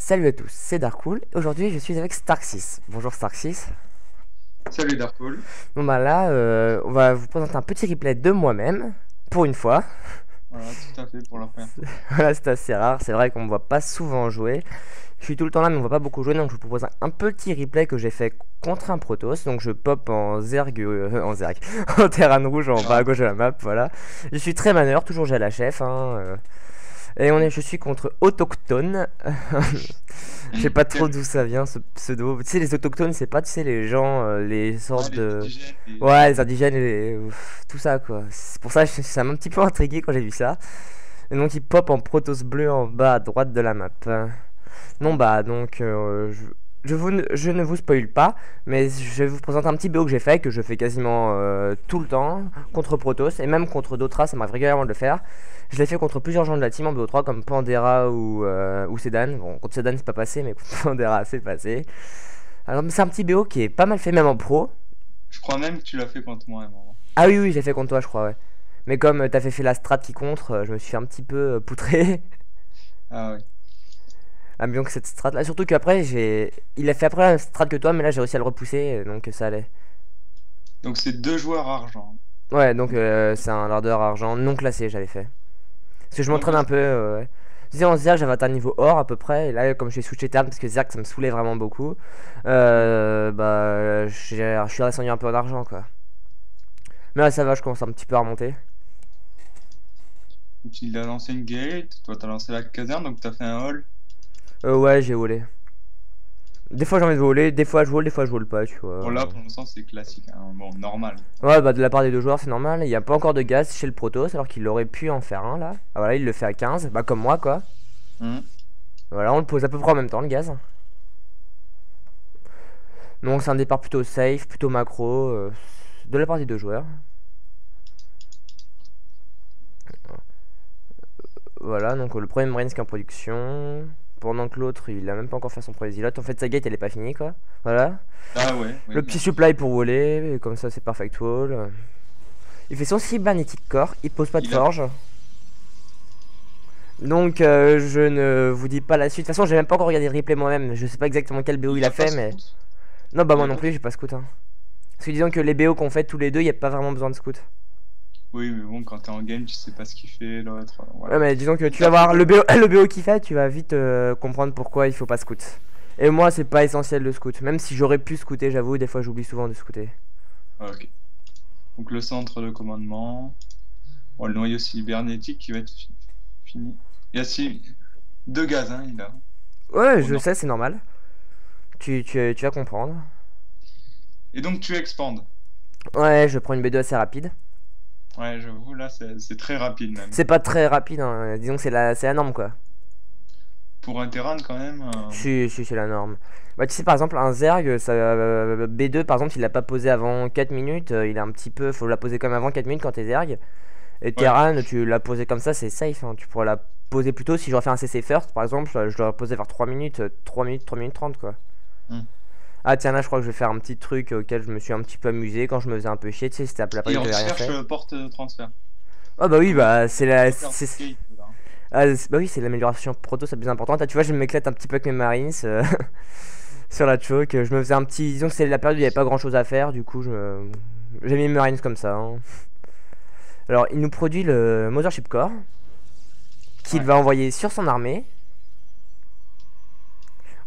Salut à tous, c'est Darkcool. Aujourd'hui, je suis avec Stark6. Bonjour Stark6. Salut Darkpool. Bon bah là, on va vous présenter un petit replay de moi-même, pour une fois. Voilà, tout à fait pour la première fois. Voilà, c'est assez rare, c'est vrai qu'on me voit pas souvent jouer. Je suis tout le temps là, mais on voit pas beaucoup jouer, donc je vous propose un petit replay que j'ai fait contre un Protoss. Donc je pop en Zerg, en Terran rouge en bas à Terrain. gauche de la map, voilà. Je suis très maneur, toujours j'ai la chef, hein. Et je suis contre Autochtone. Je sais pas trop Quel- d'où ça vient ce pseudo. Tu sais, les autochtones, c'est pas, tu sais, les gens, les Ouais, sortes les de. indigènes, Ouais, les indigènes, tout ça, quoi. C'est pour ça que ça m'a un petit peu intrigué quand j'ai vu ça. Et donc, il pop en Protoss bleu en bas à droite de la map. Non, Ouais. bah, donc, je ne vous spoil pas, mais je vais vous présenter un petit BO que j'ai fait, que je fais quasiment tout le temps, contre Protoss, et même contre d'autres races, ça m'arrive régulièrement de le faire. Je l'ai fait contre plusieurs gens de la team en BO3, comme Pandera ou Sedan. Bon, contre Sedan, c'est pas passé, mais contre Pandera, c'est passé. Alors, c'est un petit BO qui est pas mal fait, même en pro. Je crois même que tu l'as fait contre moi à un moment. Ah oui, oui, j'ai fait contre toi, je crois, ouais. Mais comme t'as fait la strat qui contre, je me suis fait un petit peu poutré. Ah ouais. Ah, mais donc cette strat là, surtout qu'après, il a fait après la strat que toi, mais là j'ai réussi à le repousser, donc ça allait. Donc c'est deux joueurs argent. Ouais, donc Ok. c'est un larder argent non classé, j'avais fait. Parce que je Non m'entraîne un classé. peu, ouais. Tu sais, en Zerg, j'avais atteint un niveau or à peu près, et là, comme je suis switché Terran, parce que Zerg ça me saoulait vraiment beaucoup, Ouais. bah, je suis descendu un peu en argent, quoi. Mais là, ça va, je commence un petit peu à remonter. Donc, il a lancé une gate, toi t'as lancé la caserne, donc t'as fait un haul. Ouais, j'ai volé. Des fois j'ai envie de voler, des fois je vole pas, tu Bon vois. là pour l'instant c'est classique, hein. Bon, normal. Ouais, bah de la part des deux joueurs, c'est normal. Il n'y a pas encore de gaz chez le Protoss, alors qu'il aurait pu en faire un là. Ah, voilà, il le fait à 15, bah comme moi quoi. Hum. Voilà, on le pose à peu près en même temps le gaz. Donc c'est un départ plutôt safe, plutôt macro, de la part des deux joueurs. Voilà, donc le premier Marines qui est en production. Pendant que l'autre, il a même pas encore fait son premier zilot. En fait, sa gate, elle est pas finie quoi. Voilà. Ah ouais, Le oui. petit supply pour voler, et comme ça c'est perfect wall. Il fait son cybernetic core, il pose pas de Il a forge. Donc je ne vous dis pas la suite. De toute façon, j'ai même pas encore regardé le replay moi-même. Je sais pas exactement quel BO il il a a pas fait, mais. scout. Non, bah Il moi a non pas plus, j'ai pas scout. Hein. Parce que disons que les BO qu'on fait tous les deux, il y a pas vraiment besoin de scout. Oui mais bon quand t'es en game tu sais pas ce qu'il fait l'autre. Ouais, Voilà. mais disons que Il tu vas t'a fait voir le quoi? BO, le BO qu'il fait, tu vas vite comprendre pourquoi il faut pas scout. Et moi, c'est pas essentiel de scout. Même si j'aurais pu scouter, j'avoue, des fois j'oublie souvent de scouter. Ah, ok. Donc le centre de commandement. Bon, le noyau cybernétique qui va être fini. Il y a deux gaz, hein, il a. Ouais, Au je nord. sais, c'est normal. Tu vas comprendre. Et donc tu expandes. Ouais, je prends une B2 assez rapide. Ouais, j'avoue, là, c'est très rapide même. C'est pas très rapide, hein. Disons que c'est la norme quoi. Pour un terrain, quand même. Si, c'est la norme. Bah, tu sais, par exemple, un Zerg, B2, par exemple, il l'a pas posé avant 4 minutes. Il a un petit peu. Faut la poser comme avant 4 minutes quand t'es Zerg. Et Ouais. Terran, tu l'as posé comme ça, c'est safe. Hein. Tu pourrais la poser plus tôt. Si j'aurais fait un CC first, par exemple, je l'aurais posé vers 3 minutes, 3 minutes, 3 minutes 30, quoi. Hmm. Ah, tiens, là, je crois que je vais faire un petit truc auquel je me suis un petit peu amusé quand je me faisais un peu chier. Tu sais, c'était la Et période on que j'avais rien cherche fait. porte-transfert. Ah, bah oui, Donc, bah, c'est la. on va faire du gate, là. Bah oui, c'est l'amélioration proto, c'est la plus importante. Ah, tu vois, je m'éclate un petit peu avec mes Marines. Sur la choke. Je me faisais un petit. Disons que c'est la période où il n'y avait pas grand chose à faire, du coup, j'ai mis Marines comme ça. Hein. Alors, il nous produit le Mothership Core, qu'il Ouais. va envoyer sur son armée.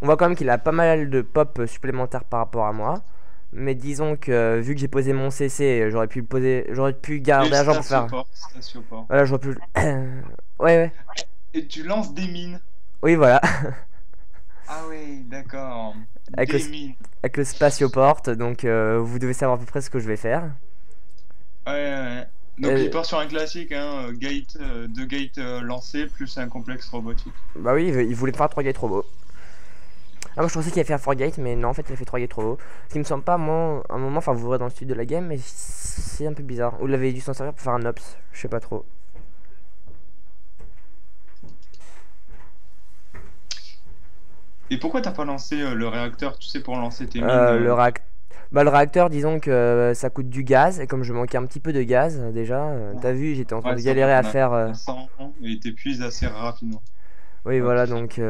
On voit quand même qu'il a pas mal de pop supplémentaires par rapport à moi. Mais disons que vu que j'ai posé mon CC, j'aurais pu Et garder l'argent pour faire. Statioport, Statioport. Voilà, j'aurais pu. Ouais, ouais. Et tu lances des mines. Oui, voilà. Ah ouais, d'accord. avec, le, Des mines. avec le spatioport, donc vous devez savoir à peu près ce que je vais faire. Ouais, ouais, ouais. Donc il Euh, part sur un classique, hein, gate, deux gates lancés, plus un complexe robotique. Bah oui, il voulait faire 3 gates robots. Ah, moi je pensais qu'il allait faire 4 gates, mais non, en fait il a fait 3 gates robots. Ce qui me semble pas, moi, un moment, enfin vous verrez dans le sud de la game, mais c'est un peu bizarre. Ou il avait dû s'en servir pour faire un ops, je sais pas trop. Et pourquoi t'as pas lancé le réacteur, tu sais, pour lancer tes mines Le réacteur. Bah, le réacteur, disons que ça coûte du gaz, et comme je manquais un petit peu de gaz déjà, t'as vu, j'étais en train Ouais, de c'est vrai, galérer à t'en as faire. 500 et t'épuises assez rapidement. Oui, Ouais, voilà, tout ça. donc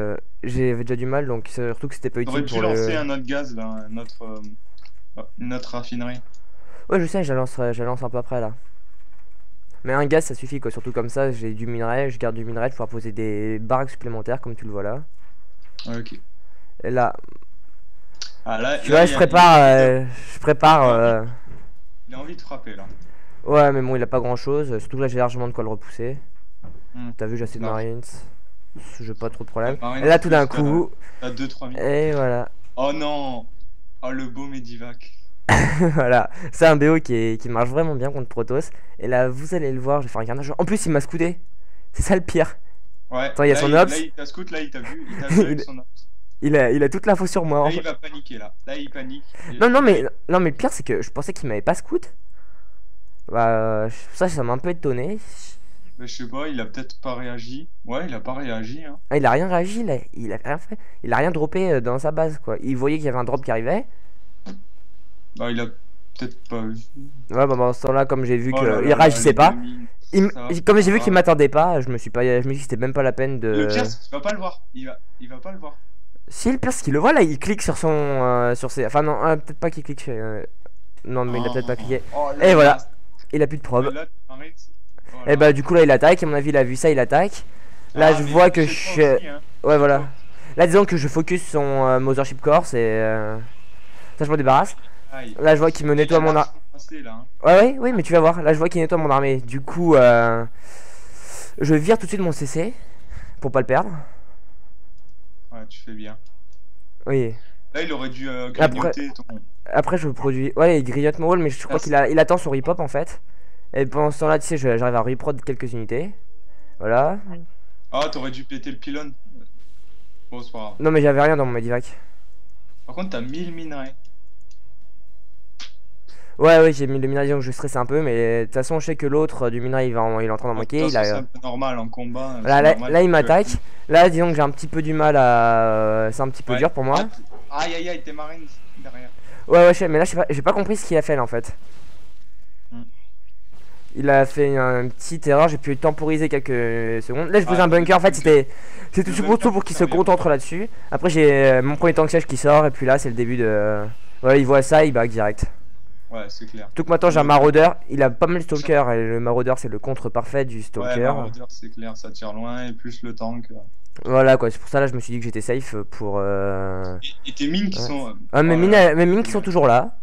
j'avais déjà du mal, donc surtout que c'était pas T'aurais utile pu pour lancer le. un autre gaz, là, une autre raffinerie. Ouais, je sais, je la lance un peu après là. Mais un gaz ça suffit quoi, surtout comme ça, j'ai du minerai, je garde du minerai pour pouvoir poser des baraques supplémentaires comme tu le vois là. Ouais, ok. Et là, Ah, là, tu là vois, il a envie de, je prépare. il a envie, il a envie de frapper, là. Ouais, mais bon, il a pas grand chose, surtout que là j'ai largement de quoi le repousser. Hmm. T'as vu, j'ai assez de Large. marines, j'ai pas trop de problème. Et Marines là tout d'un plus, coup, t'as 2-3 000. et voilà. Oh non! Oh, le beau Medivac. Voilà, c'est un BO qui marche vraiment bien contre Protoss. Et là, vous allez le voir, je vais faire un carnage. En plus, il m'a scoudé. C'est ça le pire. Ouais, Attends, il y a son là, ops. il t'a scout, là, il t'a vu avec il, son ops. il a toute l'info sur moi. Là, il va paniquer, là. Là, il panique. Non, Là, non, mais le pire, c'est que je pensais qu'il m'avait pas scout. Bah, ça m'a un peu étonné. bah, je sais pas, il a peut-être pas réagi. Ouais, il a pas réagi, hein. Ah, il a rien réagi, là. Il a rien fait. Il a rien droppé dans sa base, quoi. Il voyait qu'il y avait un drop qui arrivait. Bah, il a peut-être pas vu. Ouais, bah, dans ce temps-là, comme j'ai vu Oh là qu'il là là, réagissait les pas, demi. comme Ça j'ai vu qu'il va. m'attendait pas, je me suis dit que c'était même pas la peine Le de. pire, c'est qu'il va pas le voir. Il va pas le voir. Si, le pire, c'est qu'il le voit là, il clique sur son. Sur ses. Enfin, non, peut-être pas qu'il clique. Non, mais il a peut-être pas Oh, cliqué. oh Et là voilà, là. il a plus de Mais prob. là, Marines, Et bah, voilà. du coup, là, il attaque. À mon avis, il a vu ça, il attaque. Là, Ah, je mais vois que chez toi je. aussi, hein. Ouais, Chez toi voilà. aussi. Là, disons que je focus son Mothership Course et. Ça, je m'en débarrasse. Aïe. Là, je vois qu'il me Il nettoie a mon largement passé, là, hein. Ouais, ouais, oui, mais tu vas voir. Là, je vois qu'il nettoie mon armée. Du coup, je vire tout de suite mon CC pour pas le perdre. Ouais, tu fais bien. Oui. Là, il aurait dû Après, grignoter ton. après je produis. Ouais, il grignote mon wall, mais je Là, crois il attend son repop en fait. Et pendant ce temps-là, tu sais, j'arrive à reprod quelques unités. Voilà. ah, t'aurais dû péter le pylône. Bon, c'est pas grave. Non, mais j'avais rien dans mon medivac. Par contre, t'as 1000 minerais. Ouais, ouais, j'ai mis le minerai, donc je stresse un peu, mais de toute façon, je sais que l'autre du minerai il est en train d'en Bon, de toute manquer. Il façon, c'est a. un peu normal en combat. Voilà, C'est là, normal là, il que. m'attaque. Là, disons que j'ai un petit peu du mal à. C'est un petit peu Ouais. dur pour Ah, moi. aïe aïe aïe, t'es Marines derrière. Ouais, ouais, mais là, je sais pas, j'ai pas compris ce qu'il a fait là en fait. Hmm. Il a fait une petite erreur, j'ai pu temporiser quelques secondes. Là, je faisais Ah, un bunker, en fait, c'était le surtout bunker pour peut qu'il se servir. concentre là-dessus. Après, j'ai mon premier tank siège qui sort, et puis là, c'est le début de. Voilà, il voit ça, il back direct. Ouais, c'est clair. Tout que maintenant, j'ai un Le bunker. maraudeur, il a pas mal de stalker, et le maraudeur, c'est le contre parfait du Ouais, stalker. Marauder, c'est clair, ça tire loin et plus le tank. Voilà quoi, c'est pour ça là, je me suis dit que j'étais safe pour. Et tes mines qui Ouais. sont. Ah, Oh là là. mes mines qui sont toujours là.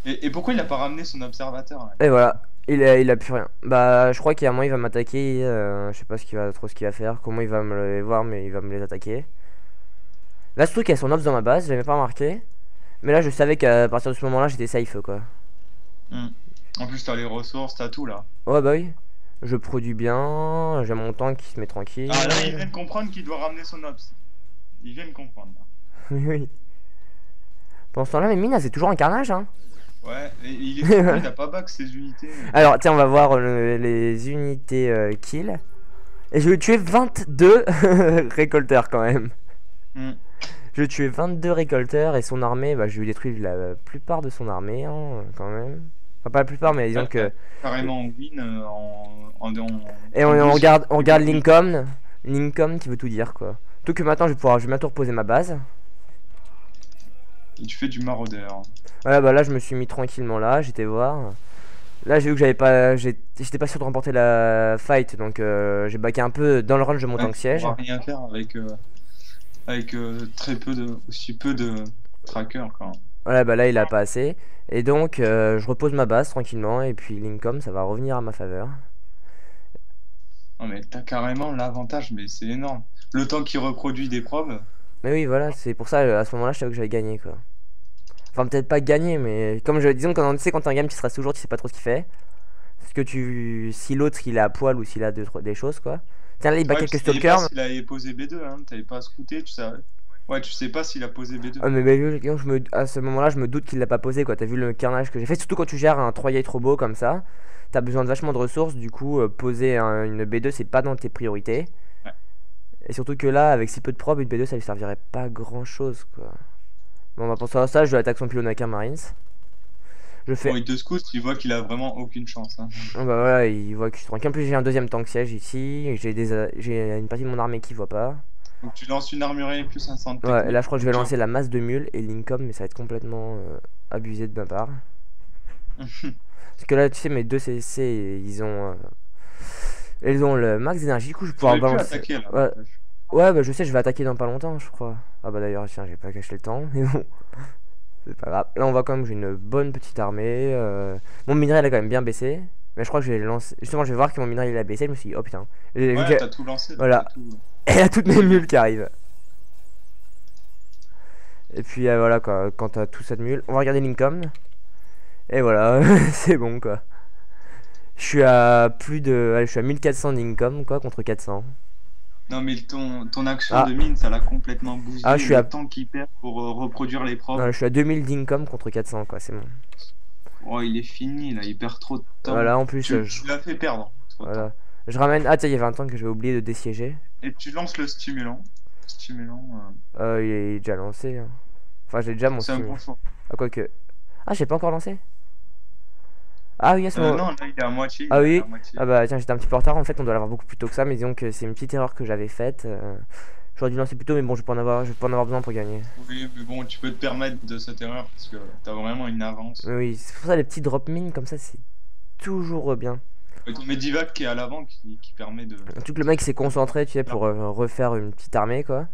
Et pourquoi il a pas ramené son observateur là? Et voilà, il a plus rien. Bah, je crois qu'à un moment il va m'attaquer. Je sais pas ce qu'il va faire, comment il va me les voir, mais il va me les attaquer. Là, ce truc, il y a son ops dans ma base, j'avais pas remarqué. Mais là, je savais qu'à partir de ce moment-là, j'étais safe quoi. Hmm. En plus, t'as les ressources, t'as tout là. Ouais, bah oui. Je produis bien, j'ai mon tank qui se met tranquille. Ah là, il vient de comprendre qu'il doit ramener son ops. Il vient de comprendre là. Oui, oui. Pendant ce temps-là, mes mines, elles c'est toujours un carnage hein. Ouais, et il est fou, il a pas back ses unités. Alors, tiens, on va voir les unités kill. Et je vais tuer 22 récolteurs quand même. Hmm. Je vais tuer 22 récolteurs et son armée, bah, je lui détruis la plupart de son armée hein, quand même. Enfin, pas la plupart, mais disons Ouais, que. carrément win Et en douze. on regarde Lincoln qui veut tout dire quoi. Tout que maintenant, je vais bientôt reposer ma base. Et tu fais du maraudeur. Voilà, bah là, je me suis mis tranquillement là, j'étais voir. Là, j'ai vu que j'étais pas sûr de remporter la fight, donc j'ai backé un peu dans le range de mon Ouais, tank siège. on va rien faire avec très peu aussi peu de trackers quoi. Voilà, bah là, il a pas assez. Et donc, je repose ma base tranquillement, et puis Lincoln, ça va revenir à ma faveur. Non mais t'as carrément l'avantage, mais c'est énorme. Le temps qu'il reproduit des probes. Mais oui, voilà, c'est pour ça, à ce moment-là, je savais que j'avais gagné, quoi. Enfin, peut-être pas gagné, mais comme disons, quand, tu sais, quand t'es en game, tu stresses toujours, tu sais pas trop ce qu'il fait. Parce que si l'autre, il est à poil ou s'il a des choses, quoi. Tiens, là, il bat Ouais, puis quelques tu savais pas stalkers. s'il avait posé B2, hein. T'avais pas scouté, tu savais. Ouais, tu sais pas s'il a posé B2. Ah, mais à ce moment-là, je me doute qu'il l'a pas posé, quoi. T'as vu le carnage que j'ai fait, surtout quand tu gères un 3 trop beau comme ça. T'as besoin de vachement de ressources, du coup, poser une B2, c'est pas dans tes priorités. Ouais. Et surtout que là, avec si peu de prob, une B2, ça lui servirait pas grand-chose, quoi. Bon, bah, pour ça, je vais attaquer son pylône avec un Marines. Je fais. Bon, il te scout, tu vois qu'il a vraiment aucune chance. Hein. Ah bah voilà, il voit que je suis tranquille. En plus, j'ai un deuxième tank siège ici. J'ai une partie de mon armée qui voit pas. Donc tu lances une armurerie plus un centre Ouais, et là, technique. je crois que je vais lancer la masse de mules et Lincoln, mais ça va être complètement abusé de ma part. Parce que là, tu sais, mes deux CC, ils ont le max d'énergie. Du coup, je vais Tu pouvoir aurais pu balancer. attaquer là. Ouais, ouais, bah je sais, je vais attaquer dans pas longtemps, je crois. Ah bah d'ailleurs, tiens, j'ai pas caché le temps. Mais bon, c'est pas grave. Là, on voit quand même que j'ai une bonne petite armée. Mon minerai, il a quand même bien baissé. Mais je crois que je vais lancer. Justement, je vais voir que mon minerai, il a baissé. Je me suis dit, oh putain. Ouais, t'as tout lancé là. Voilà. Et il y a toutes mes mules qui arrivent. Et puis voilà quoi, quand t'as tout cette mule, on va regarder l'income. Et voilà, c'est bon quoi. Je suis à plus de. Allez, je suis à 1400 d'income quoi, contre 400. Non, mais ton action Ah, de mine, ça l'a complètement bousillé. je suis Le à. temps qu'il perd pour reproduire les Non, probes. je suis à 2000 d'income contre 400 quoi, c'est bon. Oh, il est fini là, il perd trop de temps. Voilà, en plus, Tu l'as fait perdre trop de temps. voilà. Je ramène. Ah, tiens, il y avait un temps que j'avais oublié de dessiéger. Et tu lances le stimulant. Stimulant, Il est déjà lancé, hein. Enfin, j'ai déjà mon c'est un stimulant. bon choix. Ah, quoique. Ah, j'ai pas encore lancé. Ah oui, à ce moment. Non, là il est à moitié. Ah Il est oui. à moitié. Ah bah tiens, j'étais un petit peu en retard. En fait, on doit l'avoir beaucoup plus tôt que ça. Mais disons que c'est une petite erreur que j'avais faite. J'aurais dû lancer plus tôt, mais bon, je vais pas en avoir besoin pour gagner. Oui, mais bon, tu peux te permettre de cette erreur parce que t'as vraiment une avance. Mais oui, c'est pour ça les petits drop mines comme ça, c'est toujours bien. Et ton Medivac qui est à l'avant qui permet de. Surtout que le mec s'est concentré, tu sais, pour refaire une petite armée, quoi.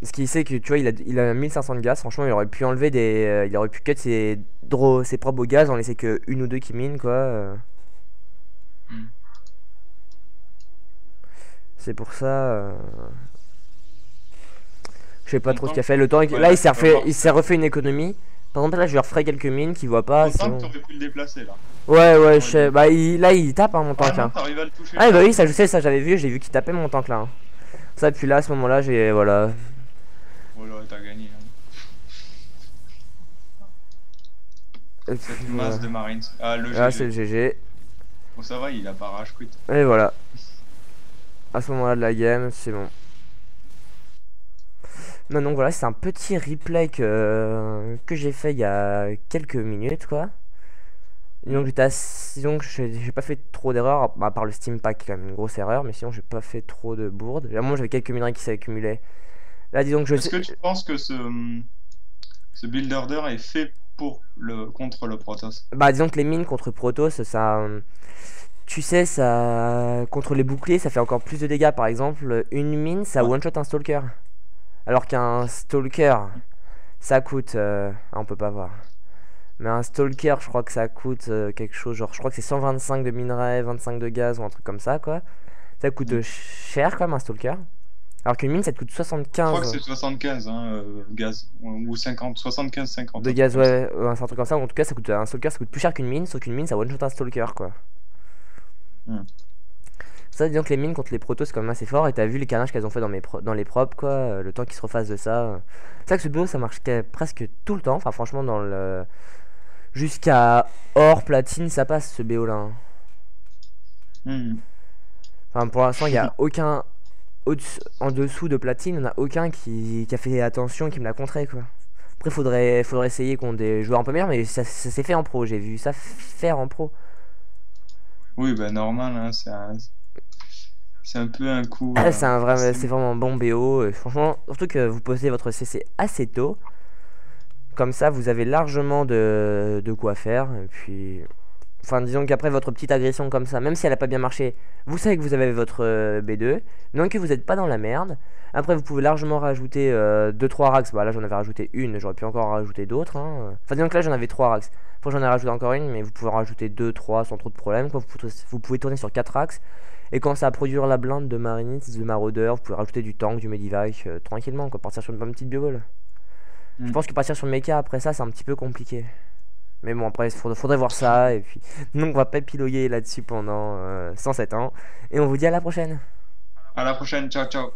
Parce qu'il sait que, tu vois, il a 1500 de gaz. Franchement, il aurait pu enlever il aurait pu cut ses propres gaz, en laisser que une ou deux qui minent, quoi. Hmm. C'est pour ça. Je sais pas trop ce Content qu'il a fait. Le temps, Ouais, là, tu vas voir. il s'est refait une économie. Par exemple, là, je lui referai quelques mines qu'il voit pas. Content Sinon. que t'aurais pu le déplacer là. Ouais, ouais, je Ouais, sais. Bah, là, il tape, hein, mon ah tank, non, hein. t'arrives à le toucher. Ah, bah oui, ça, je sais, ça, j'ai vu qu'il tapait mon tank là, hein. Ça, puis là, à ce moment-là, j'ai. Voilà. Voilà, t'as gagné. Hein. Et Cette puis, masse voilà. de Marines. Ah, le Là, c'est GG. le GG. Bon, ça va, il a pas rage quit. Et voilà. À ce moment-là de la game, c'est bon. Non, donc voilà, c'est un petit replay que j'ai fait il y a quelques minutes, quoi. Et donc, disons que j'ai pas fait trop d'erreurs, à part le Steam Pack, qui est quand même une grosse erreur, mais sinon, j'ai pas fait trop de bourdes. Là, moi, j'avais quelques minerais qui s'accumulaient. Là, disons que je Est-ce sais. que tu penses que ce build order est fait contre le Protoss? Bah, disons que les mines contre Protoss, ça. Tu sais, ça. Contre les boucliers, ça fait encore plus de dégâts. Par exemple, une mine, ça Ouais. one-shot un stalker. Alors qu'un stalker, ça coûte. On peut pas voir. Mais un stalker, je crois que ça coûte quelque chose. Genre, je crois que c'est 125 de minerai, 25 de gaz ou un truc comme ça, quoi. Ça coûte cher, quand même, un stalker. Alors qu'une mine, ça te coûte Je crois que 75 c'est 75 hein, gaz. Ou 50, 75-50. de gaz, ouais, c'est un truc comme ça. En tout cas, un stalker, ça coûte plus cher qu'une mine, sauf qu'une mine, ça one-shot un stalker, quoi. Ça, disons que les mines contre les protos, c'est quand même assez fort. Et t'as vu les carnages qu'elles ont fait dans les props, quoi. Le temps qu'ils se refassent de ça. C'est ça que ce bureau, ça marche presque tout le temps. Enfin, franchement, dans le. Jusqu'à or, platine, ça passe ce BO là, hein. Enfin, pour l'instant, il n'y a aucun. En dessous de platine, il n'y en a aucun qui a fait attention, qui me l'a contré, quoi. Après, faudrait essayer contre des joueurs un peu meilleurs, mais ça s'est fait en pro. J'ai vu ça faire en pro. Oui, bah normal, hein, c'est un peu un coup. C'est vraiment un bon BO. Franchement, surtout que vous posez votre CC assez tôt. Comme ça, vous avez largement de quoi faire. Et puis. Enfin, disons qu'après votre petite agression comme ça, même si elle a pas bien marché, vous savez que vous avez votre B2. Donc que vous n'êtes pas dans la merde. Après, vous pouvez largement rajouter 2-3 racks. Bah là, j'en avais rajouté une. J'aurais pu encore rajouter d'autres, hein. Enfin, disons que là, j'en avais 3 racks. Après, j'en ai rajouté encore une, mais vous pouvez en rajouter 2-3 sans trop de problème, quoi. Vous pouvez tourner sur 4 racks. Et quand ça à produire la blinde de Marinites, de Maraudeur, vous pouvez rajouter du tank, du Medivac, tranquillement, quoi. Partir sur une bonne petite bioball. Je pense que partir sur le mecha après ça, c'est un petit peu compliqué. Mais bon, après, faudrait voir ça. Et puis, donc, on va pas épiloguer là-dessus pendant 107 ans. Et on vous dit à la prochaine. À la prochaine, ciao ciao.